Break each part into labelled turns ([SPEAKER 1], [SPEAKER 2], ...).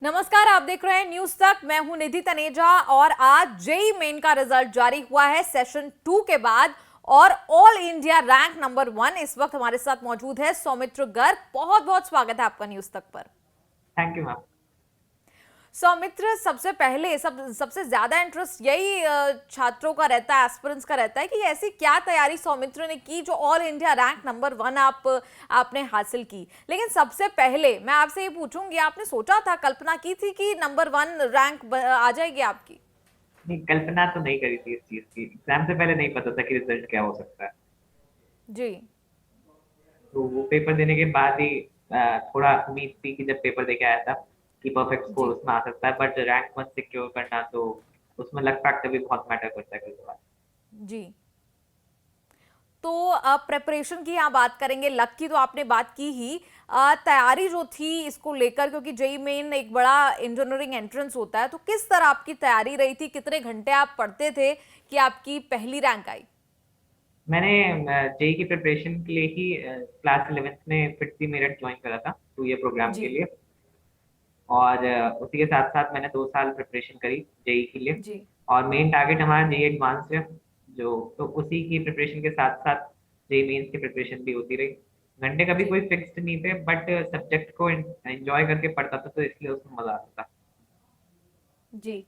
[SPEAKER 1] नमस्कार, आप देख रहे हैं न्यूज तक। मैं हूं निधि तनेजा और आज जेई मेन का रिजल्ट जारी हुआ है सेशन 2 के बाद और ऑल इंडिया रैंक नंबर 1 इस वक्त हमारे साथ मौजूद है सौमित्र गर्ग। बहुत बहुत स्वागत है आपका न्यूज तक पर।
[SPEAKER 2] Thank you ma'am.
[SPEAKER 1] सौमित्र, सबसे पहले सबसे ज्यादा इंटरेस्ट यही छात्रों का रहता है, एस्पिरेंट्स का रहता है कि ऐसी क्या तैयारी सौमित्र ने की जो ऑल इंडिया रैंक नंबर 1 आपने हासिल की। लेकिन सबसे पहले मैं आपसे ये पूछूंगी, आपने सोचा था, कल्पना की थी कि नंबर 1 रैंक आ जाएगी आपकी?
[SPEAKER 2] नहीं, कल्पना तो नहीं करी थी इस चीज की। एग्जाम से पहले नहीं पता था कि रिजल्ट क्या हो सकता है।
[SPEAKER 1] जी
[SPEAKER 2] तो वो पेपर देने के बाद ही थोड़ा उम्मीद थी कि जब पेपर देके आया था कि परफेक्ट स्कोर
[SPEAKER 1] जी
[SPEAKER 2] उसमें आ सकता है, बट रैंक मत सिक्योर करना तो उसमें लक फैक्टर भी बहुत मैटर करता है कई बार।
[SPEAKER 1] जी। तो अब प्रेपरेशन की यहाँ बात करेंगे, लक की तो आपने बात की ही। तैयारी जो थी इसको लेकर, क्योंकि जेई मेन एक बड़ा इंजीनियरिंग एंट्रेंस होता है, तो किस तरह आपकी तैयारी रही थी? कितने घंटे आप पढ़ते थे कि आपकी पहली रैंक आई?
[SPEAKER 2] मैंने जेई की प्रिपरेशन के लिए ही क्लास 11th में फिट दी मेरठ ज्वाइन करा था 2 ईयर प्रोग्राम के
[SPEAKER 1] जी
[SPEAKER 2] लिए। और उसी के साथ साथ मैंने 2 साल प्रिपरेशन करी जेई के लिए।
[SPEAKER 1] जी
[SPEAKER 2] और मेन टारगेट हमारा जेई एडवांस है, जो तो उसी की प्रिपरेशन के साथ साथ जेई मेंस की प्रिपरेशन भी होती रही। घंटे कभी
[SPEAKER 1] जी
[SPEAKER 2] कोई फिक्स्ड नहीं थे, बट सब्जेक्ट को एंजॉय करके पढ़ता था तो इसलिए उसमें मजा आता था।
[SPEAKER 1] जी।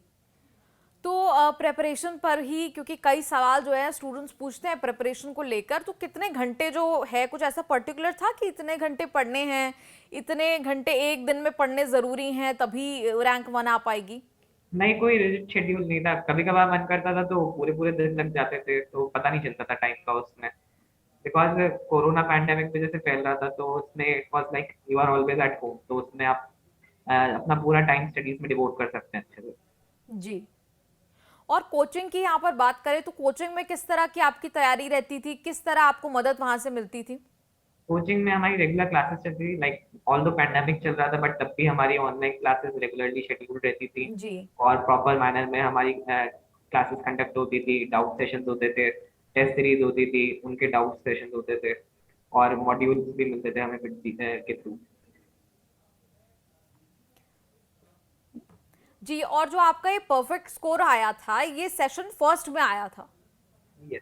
[SPEAKER 1] तो प्रेपरेशन पर ही, क्योंकि कई सवाल जो है स्टूडेंट्स पूछते हैं प्रेपरेशन को लेकर, तो कितने घंटे जो है, कुछ ऐसा पर्टिकुलर था कि इतने घंटे पढ़ने हैं, इतने घंटे एक दिन में पढ़ने जरूरी हैं तभी रैंक 1 आ पाएगी?
[SPEAKER 2] नहीं, कोई रिजिड शेड्यूल नहीं था। कभी कभार मन करता था तो पूरे पूरे दिन लग जाते थे, तो पता नहीं चलता था टाइम का उसमें। बिकॉज कोरोना पैंडेमिक वजह से फैल रहा था, तो उसमें it was like you are always at home, तो उसमें आप अपना पूरा टाइम स्टडीज में डिवोट कर सकते हैं अच्छे से।
[SPEAKER 1] जी। और कोचिंग की यहाँ पर बात करें तो कोचिंग में किस तरह की आपकी तैयारी रहती थी? किस तरह आपको मदद वहां से मिलती थी?
[SPEAKER 2] कोचिंग में हमारी रेगुलर क्लासेस चलती थी, लाइक ऑल दो पैंडेमिक चल रहा था, बट तब भी हमारी ऑनलाइन क्लासेस रेगुलरली शेड्यूल रहती थी।
[SPEAKER 1] जी
[SPEAKER 2] और प्रॉपर मैनर में हमारी क्लासेस कंडक्ट होती थी, डाउट सेशंस होते थे, टेस्ट सीरीज होती थी, उनके डाउट सेशंस होते थे, और मॉड्यूल्स भी मिलते थे हमें के थ्रू।
[SPEAKER 1] जी। और जो आपका ये परफेक्ट स्कोर आया था, ये सेशन फर्स्ट में आया था
[SPEAKER 2] यस।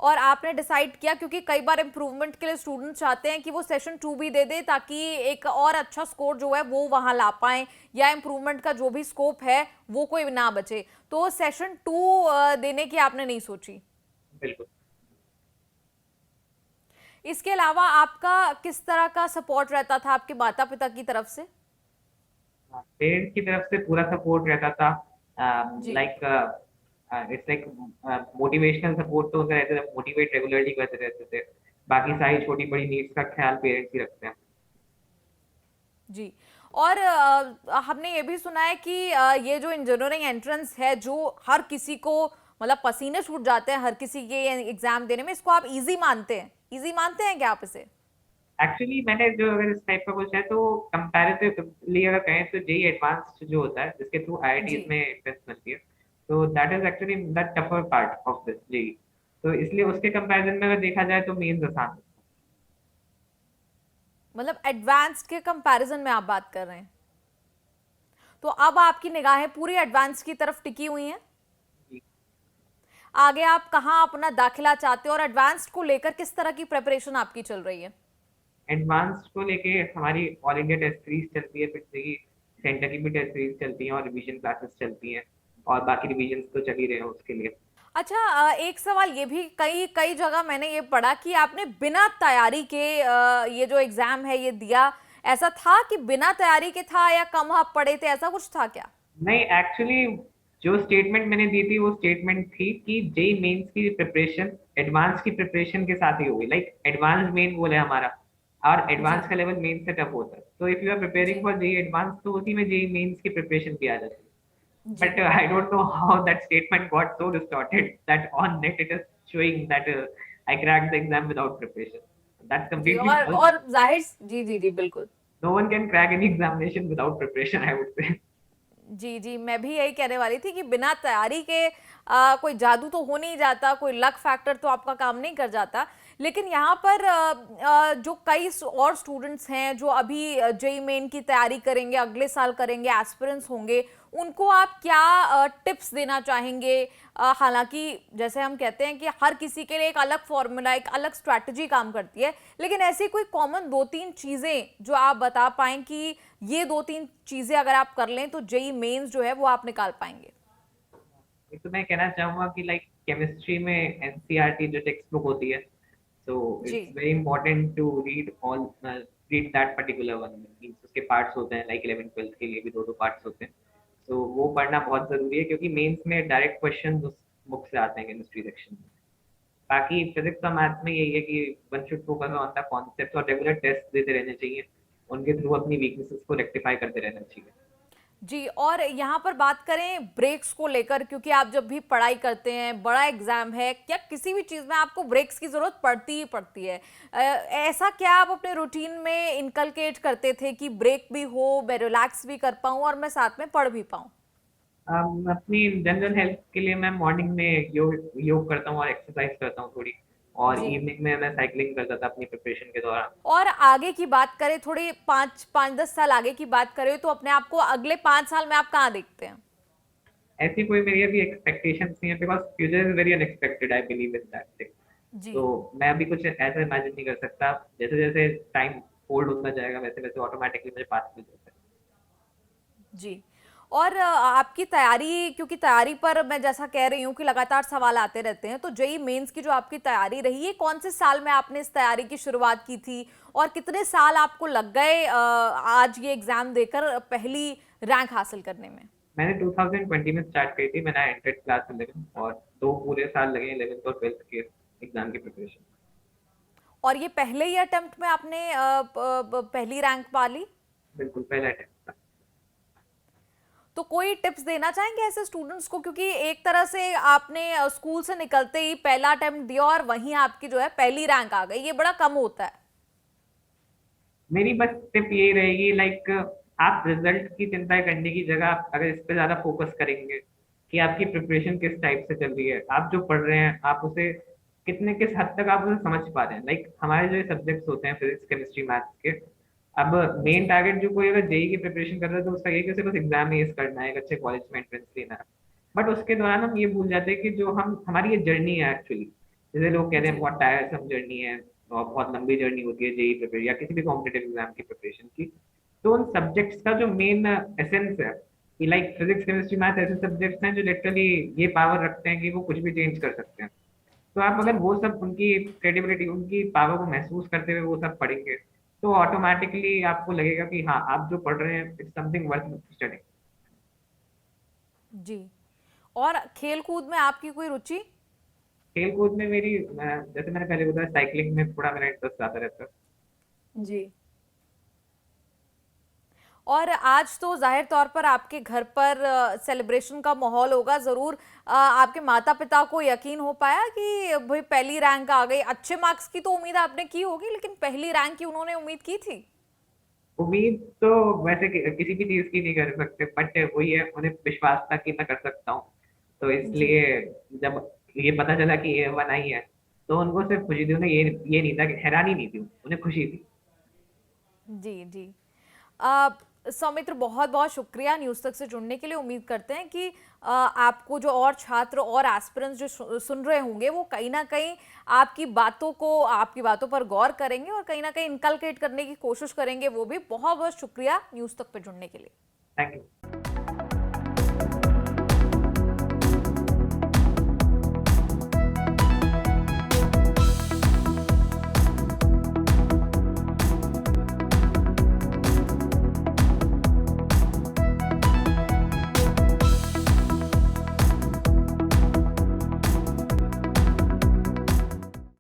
[SPEAKER 1] और आपने डिसाइड किया, क्योंकि कई बार इम्प्रूवमेंट के लिए स्टूडेंट चाहते हैं कि वो सेशन 2 भी दे दे ताकि एक और अच्छा स्कोर जो है वो वहां ला पाए, या इम्प्रूवमेंट का जो भी स्कोप है वो कोई ना बचे। तो सेशन 2 देने की आपने नहीं सोची?
[SPEAKER 2] बिल्कुल।
[SPEAKER 1] इसके अलावा आपका किस तरह का सपोर्ट रहता था आपके माता पिता की तरफ से?
[SPEAKER 2] पेरेंट्स की तरफ से पूरा सपोर्ट रहता था।
[SPEAKER 1] जी
[SPEAKER 2] like it's like motivational support, तो होते रहते थे, मोटिवेट रेगुलरली करते रहते थे। बाकी सारी छोटी बड़ी नीड्स का ख्याल पेरेंट्स ही रखते हैं।
[SPEAKER 1] जी। और हमने ये भी सुना है कि ये जो इंजीनियरिंग एंट्रेंस है, जो हर किसी को मतलब पसीने छूट जाते हैं हर किसी के एग्जाम देने में, इसको आप इजी मानते हैं? इजी मानते हैं क्या आप इसे?
[SPEAKER 2] एक्चुअली मैंने जो, अगर इस टाइप का कुछ है तो कंपैरेटिवली अगर कहें तो जेई एडवांस्ड जो होता है, जिसके थ्रू
[SPEAKER 1] जी।
[SPEAKER 2] आईआईटीज में एंट्रेंस मिलती है, तो that is actually the tougher part of this JEE. तो इसलिए उसके कंपैरिजन में अगर देखा जाए तो मेंस आसान है।
[SPEAKER 1] मतलब एडवांस्ड के कंपैरिजन में आप बात कर रहे हैं? तो अब आपकी निगाहें पूरी एडवांस की तरफ टिकी हुई हैं।
[SPEAKER 2] जी।
[SPEAKER 1] आगे आप कहाँ अपना दाखिला चाहते हो और एडवांस्ड को लेकर किस तरह की प्रेपरेशन आपकी चल रही है?
[SPEAKER 2] एडवांस्ड को लेके हमारी ऑल इंडिया टेस्ट सीरीज चलती है, फिर से सेंटर की भी टेस्ट सीरीज चलती हैं और रिवीजन क्लासेस चलती हैं। और बाकी रिवीजन तो चल ही रहे हैं उसके लिए।
[SPEAKER 1] अच्छा, एक सवाल ये भी, कई कई जगह मैंने ये पढ़ा कि आपने बिना तैयारी के ये जो एग्जाम है ये दिया। ऐसा था कि बिना तैयारी के था या कम आप पढ़े थे, ऐसा कुछ था क्या?
[SPEAKER 2] नहीं, एक्चुअली जो स्टेटमेंट मैंने दी थी वो स्टेटमेंट थी कि जेई मेंस की प्रिपरेशन एडवांस की प्रिपरेशन के साथ ही होगी। लाइक एडवांस मेन गोल है हमारा, और
[SPEAKER 1] जी
[SPEAKER 2] एडवांस का लेवल मेन से टफ होता है, तो if you are preparing
[SPEAKER 1] ji
[SPEAKER 2] for JEE advance तो उसी में जेई मेंस की प्रिपरेशन भी आ जाती है।
[SPEAKER 1] जी।
[SPEAKER 2] But I don't know how that statement got so distorted that on net it is showing that I cracked the exam without preparation. That's
[SPEAKER 1] ji.
[SPEAKER 2] completely false.
[SPEAKER 1] और जाहिर, जी जी जी बिल्कुल।
[SPEAKER 2] No one can crack any examination without preparation, I would say.
[SPEAKER 1] जी जी, मैं भी यही कहने वाली थी कि बिना तैयारी के कोई जादू तो हो नहीं जाता, कोई लक फैक्टर तो आपका काम नहीं कर जाता। लेकिन यहाँ पर जो कई और स्टूडेंट्स हैं जो अभी जेई मेन की तैयारी करेंगे, अगले साल करेंगे, एस्पिरेंट्स होंगे, उनको आप क्या टिप्स देना चाहेंगे? हालांकि जैसे हम कहते हैं कि हर किसी के लिए एक अलग फॉर्मूला, एक अलग स्ट्रैटेजी काम करती है, लेकिन ऐसी कोई कॉमन 2-3 चीजें जो आप बता पाएं कि ये 2-3 चीजें अगर आप कर लें तो जेई मेंस जो है वो आप निकाल पाएंगे।
[SPEAKER 2] तो मैं कहना चाहूंगा कि लाइक केमिस्ट्री में एनसीईआरटी जो टेक्स्ट बुक होती है, so
[SPEAKER 1] जी
[SPEAKER 2] it's very important to read that particular one, means उसके पार्ट्स होते हैं, लाइक 11 12 के लिए भी दो दो पार्ट्स होते हैं, तो वो पढ़ना बहुत जरूरी है क्योंकि मेंस में डायरेक्ट क्वेश्चन उस बुक से आते हैं केमिस्ट्री सेक्शन में। बाकी फिजिक्स और मैथ्स में यही है कि one should focus on the concept और रेगुलर टेस्ट देते रहने चाहिए, उनके थ्रू अपनी वीकनेसेस को रेक्टिफाई करते रहना चाहिए।
[SPEAKER 1] जी। और यहाँ पर बात करें ब्रेक्स को लेकर, क्योंकि आप जब भी पढ़ाई करते हैं, बड़ा एग्जाम है, क्या किसी भी चीज़ में आपको ब्रेक्स की ज़रूरत पड़ती ही पड़ती है। ऐसा क्या आप अपने रूटीन में इनकलकेट करते थे कि ब्रेक भी हो, मैं रिलैक्स भी कर पाऊँ और मैं साथ में पढ़ भी पाऊँ?
[SPEAKER 2] अपनी जनरल हेल्थ के लिए मैं मॉर्निंग में योग करता हूँ और एक्सरसाइज करता हूँ थोड़ी, और
[SPEAKER 1] जी।
[SPEAKER 2] इवनिंग में मैं साइकिलिंग करता था अपनी प्रिपरेशन के दौरान।
[SPEAKER 1] और आगे की बात करें, थोड़ी 5-10 साल आगे की बात करें, तो अपने आप को अगले 5 साल में आप कहाँ देखते हैं?
[SPEAKER 2] ऐसी कोई मेरी अभी एक्सपेक्टेशंस नहीं है, because future is very unexpected, I believe in that thing.
[SPEAKER 1] जी
[SPEAKER 2] तो मैं अभी कुछ ऐसा इमेजिन नहीं कर सकता, जैसे जैसे टाइम फोल्ड होता जाएगा वैसे वैसे ऑटोमेटिकली मुझे पास मिल जाता है।
[SPEAKER 1] जी। और आपकी तैयारी, क्योंकि तैयारी पर मैं जैसा कह रही हूँ कि लगातार सवाल आते रहते हैं, तो जेई मेंस की जो आपकी तैयारी रही है, कौन से साल में आपने इस तैयारी की शुरुआत की थी और कितने साल आपको लग गए आज ये एग्जाम देकर पहली रैंक हासिल करने में?
[SPEAKER 2] मैंने 2020 में स्टार्ट करी थी, मैंने एंटेड क्लास 11 और 2 पूरे साल लगे 11th और 12th के एग्जाम की प्रिपरेशन।
[SPEAKER 1] और ये पहले ही अटेम्प्ट में आपने पहली रैंक पा ली?
[SPEAKER 2] बिल्कुल पहला अटेम्प्ट था।
[SPEAKER 1] तो कोई टिप्स देना चाहेंगे ऐसे स्टूडेंट्स को, क्योंकि एक तरह से आपने स्कूल से निकलते ही पहला अटेम्प्ट दिया और वहीं आपकी जो है पहली रैंक आ गई, ये बड़ा कम होता है।
[SPEAKER 2] मेरी बस टिप यही रहेगी, लाइक आप रिजल्ट की चिंता करने की जगह आप अगर इस पे ज्यादा फोकस करेंगे कि आपकी प्रिपरेशन किस टाइप से चल रही है, आप जो पढ़ रहे हैं आप उसे किस हद तक आप उसे समझ पा रहे हैं। लाइक हमारे जो सब्जेक्ट्स होते हैं फिजिक्स केमिस्ट्री मैथ्स के, अब मेन
[SPEAKER 1] जी
[SPEAKER 2] टारगेट जो कोई अगर जेई की प्रिपरेशन कर रहा है तो उसका ये कि उसे बस एग्जाम एस करना है, एक अच्छे कॉलेज में एंट्रेंस लेना है। बट उसके दौरान हम ये भूल जाते हैं कि जो हम हमारी ये जर्नी है एक्चुअली, जैसे लोग कहते हैं
[SPEAKER 1] जी
[SPEAKER 2] बहुत टायरसम जर्नी है और बहुत लंबी जर्नी होती है जेई प्रिपेयर या किसी भी कॉम्पिटेटिव एग्जाम की प्रिपरेशन की, तो उन सब्जेक्ट्स का जो मेन एसेंस है कि लाइक फिजिक्स केमिस्ट्री मैथ ऐसे सब्जेक्ट्स हैं जो लिटरली ये पावर रखते हैं कि वो कुछ भी चेंज कर सकते हैं। तो आप अगर
[SPEAKER 1] जी
[SPEAKER 2] वो सब उनकी क्रेडिबिलिटी उनकी पावर को महसूस करते हुए वो सब पढ़ेंगे तो ऑटोमेटिकली आपको लगेगा कि हाँ आप जो पढ़ रहे हैं इट्स समथिंग वर्थ स्टडिंग।
[SPEAKER 1] जी। और खेल कूद में आपकी कोई रुचि?
[SPEAKER 2] खेल कूद में मेरी जैसे मैंने पहले बताया साइकिलिंग में थोड़ा मेरा इंटरेस्ट ज्यादा रहता है।
[SPEAKER 1] जी। और आज तो जाहिर तौर पर आपके घर पर सेलिब्रेशन का माहौल होगा ज़रूर। आपके माता पिता को यकीन हो पाया कि भाई पहली रैंक आ गई? अच्छे मार्क्स की तो उम्मीद आपने की होगी, लेकिन पहली रैंक की उन्होंने उम्मीद की थी?
[SPEAKER 2] उम्मीद तो वैसे किसी भी चीज की नहीं कर सकते, बट वही है उन्हें विश्वास था कि मैं कर सकता हूँ, तो
[SPEAKER 1] जी
[SPEAKER 2] इसलिए जब ये पता चला कि A1 आई है तो उनको सिर्फ खुशी थी, उन्हें ये नहीं था कि हैरानी नहीं थी, उन्हें खुशी थी।
[SPEAKER 1] जी जी। अ, सौमित्र, बहुत बहुत शुक्रिया न्यूज़ तक से जुड़ने के लिए। उम्मीद करते हैं कि आपको जो और छात्र और एस्पिरेंट्स जो सुन रहे होंगे वो कहीं ना कहीं आपकी बातों पर गौर करेंगे और कहीं ना कहीं इनकलकेट करने की कोशिश करेंगे वो भी। बहुत बहुत शुक्रिया न्यूज़ तक पे जुड़ने के लिए।
[SPEAKER 2] Thank you.